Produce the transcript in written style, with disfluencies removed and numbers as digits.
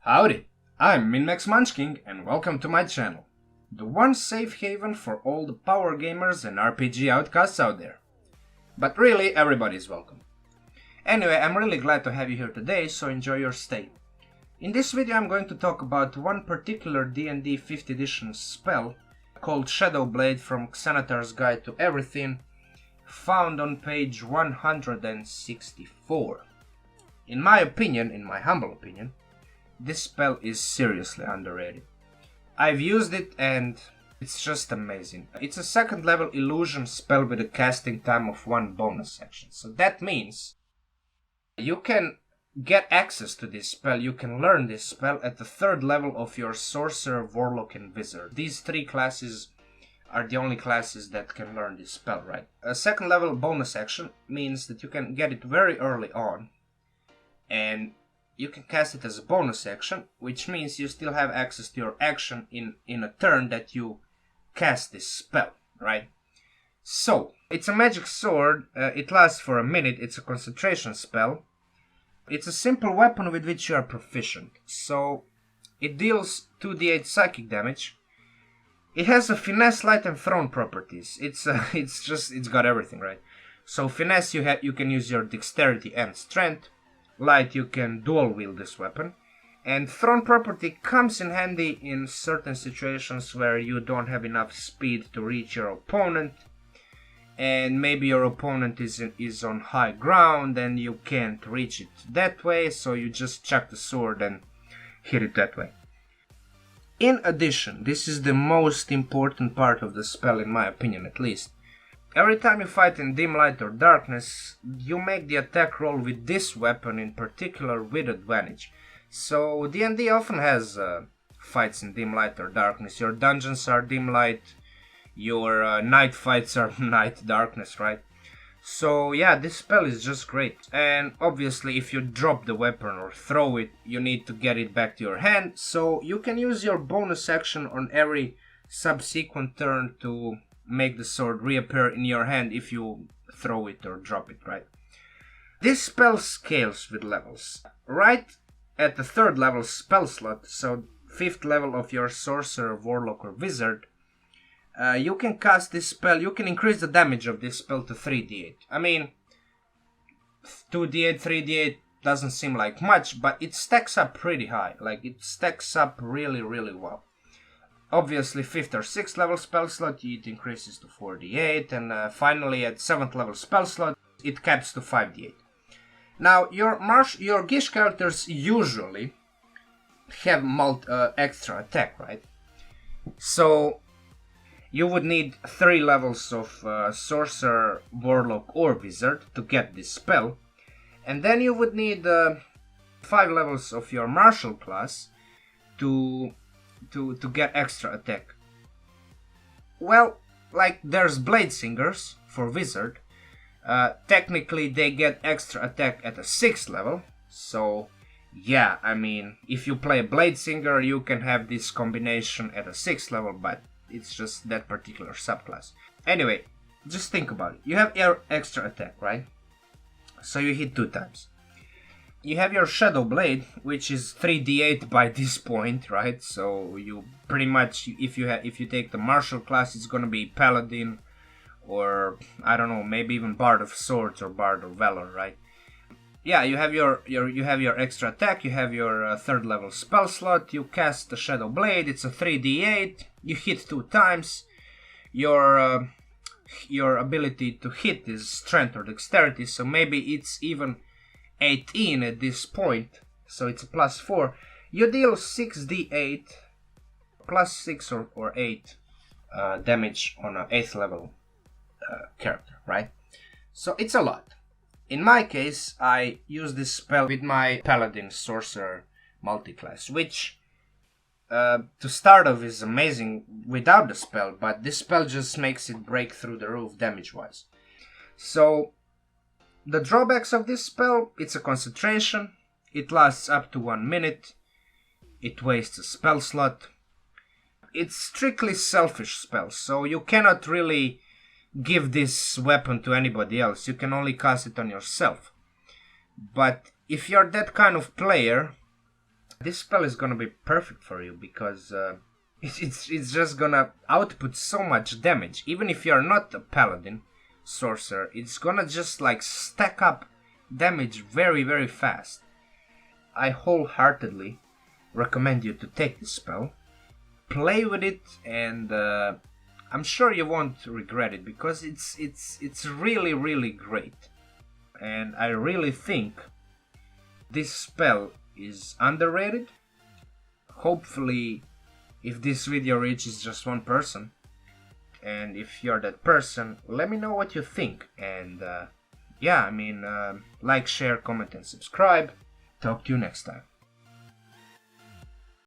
Howdy, I'm Minmax Munchking and welcome to my channel, the one safe haven for all the power gamers and RPG outcasts out there. But really, everybody's welcome. Anyway, I'm really glad to have you here today, so enjoy your stay. In this video I'm going to talk about one particular D&D 5th edition spell called Shadow Blade from Xanatar's Guide to Everything, found on page 164. In my humble opinion, this spell is seriously underrated. I've used it and it's just amazing. It's a second level illusion spell with a casting time of 1 bonus action. So that means you can get access to this spell, you can learn this spell at the 3rd level of your Sorcerer, Warlock and Wizard. These 3 classes are the only classes that can learn this spell, right? A 2nd level bonus action means that you can get it very early on and you can cast it as a bonus action, which means you still have access to your action in a turn that you cast this spell, right? So, it's a magic sword, it lasts for a minute, it's a concentration spell. It's a simple weapon with which you are proficient, so it deals 2d8 psychic damage. It has a finesse, light and thrown properties. It's got everything, right? So finesse, you can use your dexterity and strength. Light, you can dual wield this weapon, and thrown property comes in handy in certain situations where you don't have enough speed to reach your opponent, and maybe your opponent is on high ground and you can't reach it that way, so you just chuck the sword and hit it that way. In addition, this is the most important part of the spell, in my opinion at least. Every time you fight in dim light or darkness, you make the attack roll with this weapon in particular with advantage. So D&D often has fights in dim light or darkness. Your dungeons are dim light, your night fights are night darkness, right? So yeah, this spell is just great. And obviously if you drop the weapon or throw it, you need to get it back to your hand. So you can use your bonus action on every subsequent turn to make the sword reappear in your hand if you throw it or drop it, right? This spell scales with levels. Right at the 3rd level spell slot, so 5th level of your Sorcerer, Warlock or Wizard, you can cast this spell, you can increase the damage of this spell to 3d8. I mean, 2d8, 3d8 doesn't seem like much, but it stacks up pretty high. Like, it stacks up really, really well. Obviously, 5th or 6th level spell slot, it increases to 4d8, and finally at 7th level spell slot, it caps to 5d8. Now, your Gish characters usually have extra attack, right? So, you would need 3 levels of Sorcerer, Warlock or Wizard to get this spell, and then you would need 5 levels of your Martial class to get extra attack. Well, like there's Blade Singers for Wizard. Technically they get extra attack at a 6th level. So yeah, I mean, if you play Blade Singer you can have this combination at a 6th level, but it's just that particular subclass. Anyway, just think about it. You have your extra attack, right? So you hit 2 times. You have your Shadow Blade, which is 3d8 by this point, right? So you pretty much, if you take the Martial class, it's gonna be Paladin, or I don't know, maybe even Bard of Swords or Bard of Valor, right? Yeah, you have your extra attack. You have your 3rd level spell slot. You cast the Shadow Blade. It's a 3d8. You hit 2 times. Your ability to hit is Strength or Dexterity, so maybe it's even 18 at this point, so it's a +4. You deal 6d8 plus 6 or 8 damage on an 8th level character, right? So it's a lot. In my case, I use this spell with my Paladin Sorcerer multiclass, which to start off is amazing without the spell, but this spell just makes it break through the roof damage-wise. So the drawbacks of this spell: it's a concentration, it lasts up to 1 minute, it wastes a spell slot, it's strictly selfish spell, so you cannot really give this weapon to anybody else, you can only cast it on yourself. But if you're that kind of player this spell is gonna be perfect for you because it's just gonna output so much damage. Even if you're not a paladin sorcerer, it's gonna just like stack up damage very, very fast. I wholeheartedly recommend you to take this spell, play with it, and I'm sure you won't regret it because it's really, really great. And I really think this spell is underrated. Hopefully, if this video reaches just one person, and if you're that person, let me know what you think. And yeah, I mean, like, share, comment, and subscribe. Talk to you next time.